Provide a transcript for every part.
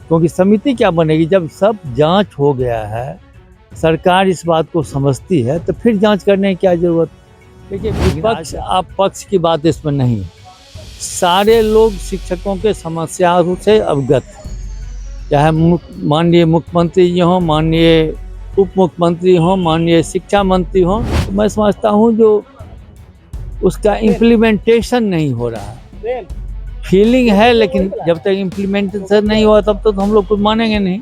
क्योंकि समिति क्या बनेगी जब सब जांच हो गया है, सरकार इस बात को समझती है तो फिर जांच करने की क्या जरूरत। देखिए विपक्ष पक्ष की बात इसमें नहीं, सारे लोग शिक्षकों के समस्याओं से अवगत, चाहे माननीय मुख्यमंत्री जी हों, माननीय उप मुख्यमंत्री हों, माननीय शिक्षा मंत्री हों, तो मैं समझता हूं जो उसका इम्प्लीमेंटेशन नहीं हो रहा है। फीलिंग है लेकिन जब तक इम्प्लीमेंटेशन नहीं हुआ तब तक तो हम लोग कुछ मानेंगे नहीं।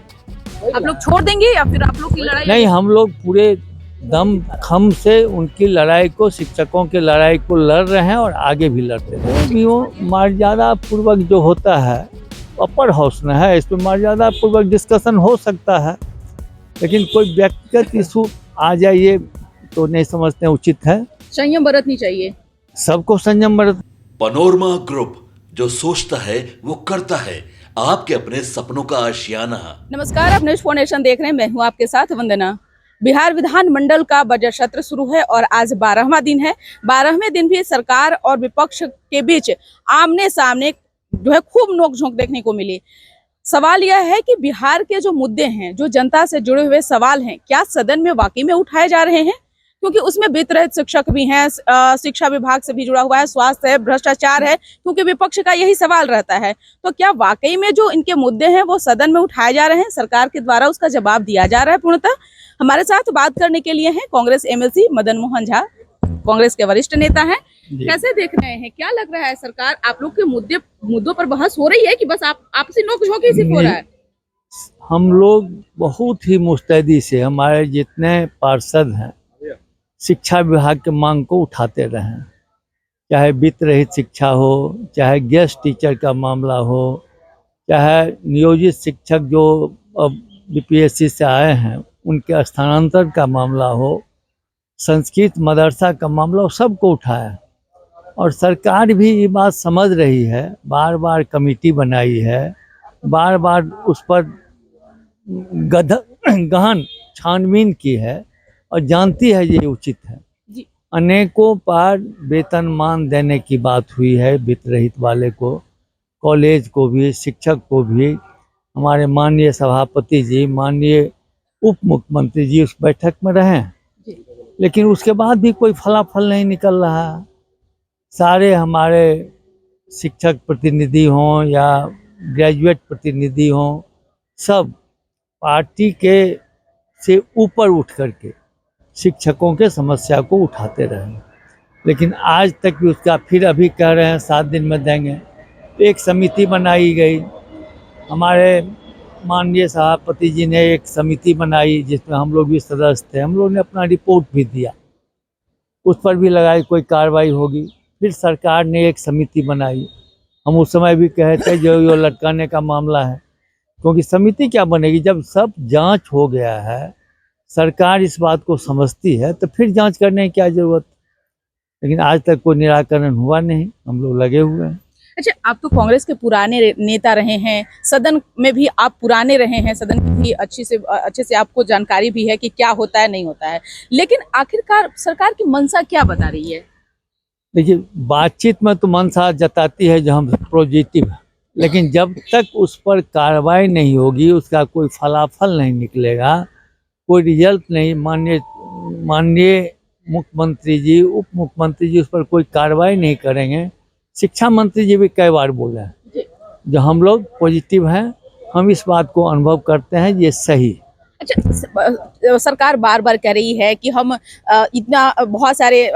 आप लोग छोड़ देंगे या फिर आप लोग की लड़ाई? नहीं, हम लोग पूरे दम खम से उनकी लड़ाई को, शिक्षकों की लड़ाई को लड़ रहे हैं और आगे भी लड़ते हैं। भी वो मर्यादा पूर्वक जो होता है अपर हाउस में है, इस पर मर्यादा पूर्वक डिस्कशन हो सकता है, लेकिन कोई व्यक्तिगत इशू आ जाए ये तो नहीं समझते उचित है। संयम बरतनी चाहिए, सबको संयम बरत। पनोरमा ग्रुप, जो सोचता है वो करता है, आपके अपने सपनों का आशियाना। नमस्कार, आप न्यूज़ 4 नेशन देख रहे हैं, मैं हूं आपके साथ वंदना। बिहार विधानमंडल का बजट सत्र शुरू है और आज 12वां दिन है। 12वें दिन भी सरकार और विपक्ष के बीच आमने सामने जो है खूब नोकझोंक देखने को मिली। सवाल यह है कि बिहार के जो मुद्दे हैं, जो जनता से जुड़े हुए सवाल हैं, क्या सदन में वाकई में उठाए जा रहे हैं? क्योंकि उसमें वित्त रहित शिक्षक भी हैं, शिक्षा विभाग से भी जुड़ा हुआ है, स्वास्थ्य है, भ्रष्टाचार है, क्योंकि विपक्ष का यही सवाल रहता है। तो क्या वाकई में जो इनके मुद्दे हैं वो सदन में उठाए जा रहे हैं, सरकार के द्वारा उसका जवाब दिया जा रहा है पूर्णतः? हमारे साथ बात करने के लिए हैं कांग्रेस एमएलसी मदन मोहन झा, कांग्रेस के वरिष्ठ नेता हैं। कैसे देख रहे हैं, क्या लग रहा है, सरकार आप लोग के मुद्दों पर बहस हो रही है कि बस आपसी नोकझोंक ही सिर्फ हो रहा है? हम लोग बहुत ही मुस्तैदी से, हमारे जितने पार्षद हैं शिक्षा विभाग के मांग को उठाते रहे हैं, चाहे वित्त रहित शिक्षा हो, चाहे गेस्ट टीचर का मामला हो, चाहे नियोजित शिक्षक जो अब बीपीएससी से आए हैं उनके स्थानांतरण का मामला हो, संस्कृत मदरसा का मामला हो, सबको उठाया। और सरकार भी ये बात समझ रही है, बार बार कमेटी बनाई है, बार बार उस पर गहन छानबीन की है और जानती है ये उचित है। अनेकों बार वेतनमान देने की बात हुई है, वित्त रहित वाले को, कॉलेज को भी, शिक्षक को भी। हमारे माननीय सभापति जी, माननीय उप मुख्यमंत्री जी उस बैठक में रहे, लेकिन उसके बाद भी कोई फलाफल नहीं निकल रहा। सारे हमारे शिक्षक प्रतिनिधि हों या ग्रेजुएट प्रतिनिधि हों, सब पार्टी के से ऊपर उठ करके शिक्षकों के समस्या को उठाते रहे, लेकिन आज तक भी उसका फिर अभी कह रहे हैं 7 दिन में देंगे। एक समिति बनाई गई, हमारे माननीय सभापति जी ने एक समिति बनाई जिसमें हम लोग भी सदस्य थे, हम लोग ने अपना रिपोर्ट भी दिया, उस पर भी लगाई कोई कार्रवाई होगी। फिर सरकार ने एक समिति बनाई, हम उस समय भी कहे थे जो लटकाने का मामला है, क्योंकि समिति क्या बनेगी जब सब जांच हो गया है, सरकार इस बात को समझती है तो फिर जांच करने की क्या जरूरत। लेकिन आज तक कोई निराकरण हुआ नहीं, हम लोग लगे हुए हैं। अच्छा, आप तो कांग्रेस के पुराने नेता रहे हैं, सदन में भी आप पुराने रहे हैं, सदन की भी अच्छे से आपको जानकारी भी है कि क्या होता है नहीं होता है, लेकिन आखिरकार सरकार की मंशा क्या बता रही है? देखिए, बातचीत में तो मंशा जताती है जो हम पॉजिटिव है, लेकिन जब तक उस पर कार्रवाई नहीं होगी, उसका कोई फलाफल नहीं निकलेगा, कोई रिजल्ट नहीं, माननीय मुख्यमंत्री जी, उप मुख्यमंत्री जी उस पर कोई कार्रवाई नहीं करेंगे। शिक्षा मंत्री जी भी कई बार बोले हैं, जो हम लोग पॉजिटिव हैं, हम इस बात को अनुभव करते हैं ये सही। अच्छा, सरकार बार बार कह रही है कि हम इतना बहुत सारे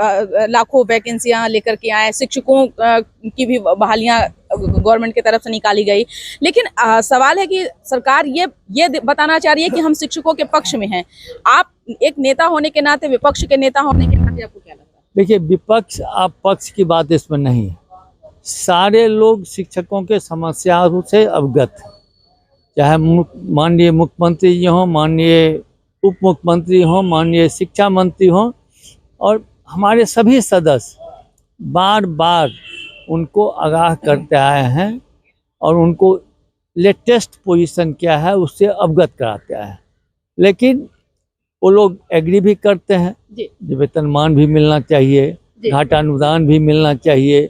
लाखों वैकेंसियां लेकर के आए, शिक्षकों की भी बहालियां गवर्नमेंट की तरफ से निकाली गई, लेकिन सवाल है कि सरकार ये बताना चाह रही है कि हम शिक्षकों के पक्ष में हैं। आप एक नेता होने के नाते, विपक्ष के नेता होने के नाते आपको क्या लगता है? देखिए, विपक्ष पक्ष की बात इसमें नहीं है, सारे लोग शिक्षकों के समस्याओं से अवगत, चाहे माननीय मुख्यमंत्री जी हों, माननीय उप मुख्यमंत्री हों, माननीय शिक्षा मंत्री हों, और हमारे सभी सदस्य बार बार उनको आगाह करते आए हैं और उनको लेटेस्ट पोजीशन क्या है उससे अवगत कराते आए हैं, लेकिन वो लोग एग्री भी करते हैं जो वेतनमान भी मिलना चाहिए, घाटा अनुदान भी मिलना चाहिए,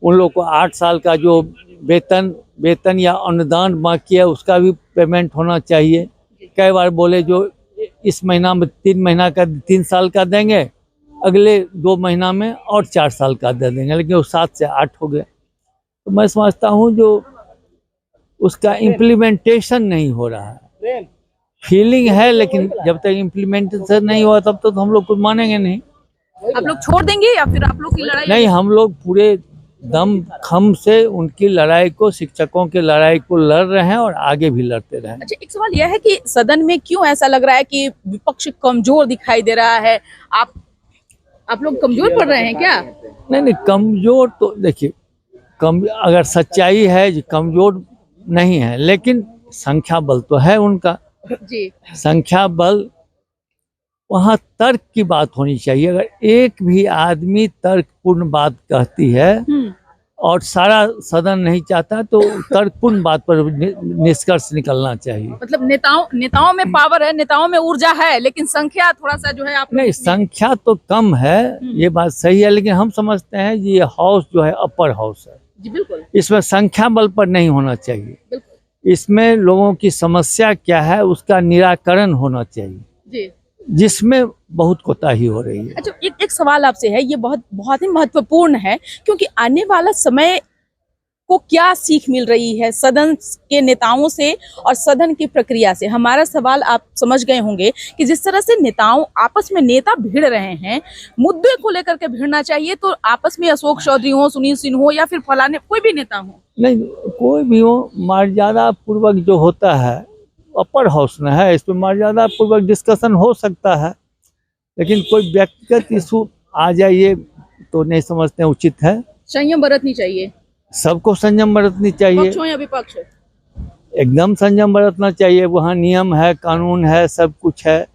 उन लोग को 8 साल का जो वेतन या अनुदान बाकी है उसका भी पेमेंट होना चाहिए। कई बार बोले जो इस महीना में 3 महीना का 3 साल का देंगे, अगले 2 महीना में और 4 साल का दे देंगे, लेकिन वो 7 से 8 हो गए। तो मैं समझता हूँ जो उसका इम्प्लीमेंटेशन नहीं हो रहा है, फीलिंग है, लेकिन जब तक इम्प्लीमेंटेशन नहीं हुआ तब तक हम लोग कुछ मानेंगे नहीं। आप लोग छोड़ देंगे या फिर आप लोग की लड़ाई? नहीं, हम लोग पूरे दम खम से उनकी लड़ाई को, शिक्षकों की लड़ाई को लड़ रहे हैं और आगे भी लड़ते रहें। अच्छा, एक सवाल यह है कि सदन में क्यों ऐसा लग रहा है कि विपक्ष कमजोर दिखाई दे रहा है? आप लोग कमजोर पड़ रहे हैं क्या? नहीं, कमजोर तो देखिए, अगर सच्चाई है जो कमजोर नहीं है, लेकिन संख्या बल तो है उनका जी। संख्या बल, वहाँ तर्क की बात होनी चाहिए। अगर एक भी आदमी तर्कपूर्ण बात कहती है और सारा सदन नहीं चाहता तो तर्कपूर्ण बात पर निष्कर्ष निकलना चाहिए। मतलब नेताओं में पावर है, नेताओं में ऊर्जा है, लेकिन संख्या थोड़ा सा जो है आप नहीं, संख्या तो कम है, ये बात सही है, लेकिन हम समझते हैं ये हाउस जो है अपर हाउस है। जी बिल्कुल। इसमें संख्या बल पर नहीं होना चाहिए, इसमें लोगों की समस्या क्या है उसका निराकरण होना चाहिए जी, जिसमें बहुत कोताही हो रही है। अच्छा, एक सवाल आपसे है, ये बहुत ही महत्वपूर्ण है, क्योंकि आने वाला समय को क्या सीख मिल रही है सदन के नेताओं से और सदन की प्रक्रिया से? हमारा सवाल आप समझ गए होंगे कि जिस तरह से आपस में नेता भिड़ रहे हैं, मुद्दे को लेकर के भिड़ना चाहिए तो आपस में अशोक चौधरी हो, सुनील सिन्हा हो या फिर फलाने कोई भी नेता हो, नहीं कोई भी हो, मर्यादा पूर्वक जो होता है अपर हाउस में है, इसमें मर्यादा पूर्वक डिस्कशन हो सकता है, लेकिन कोई व्यक्तिगत इशू आ जाइए तो नहीं समझते उचित है। संयम बरतनी चाहिए, सबको संयम बरतनी चाहिए, पक्ष हो या विपक्ष, एकदम संयम बरतना चाहिए। वहाँ नियम है, कानून है, सब कुछ है,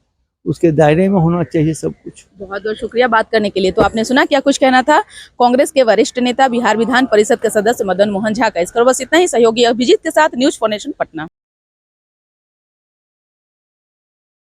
उसके दायरे में होना चाहिए सब कुछ। बहुत बहुत शुक्रिया बात करने के लिए। तो आपने सुना क्या कुछ कहना था कांग्रेस के वरिष्ठ नेता, बिहार विधान परिषद के सदस्य मदन मोहन झा का। इस पर बस इतना ही। सहयोगी अभिजीत के साथ न्यूज़ फॉर नेशन पटना।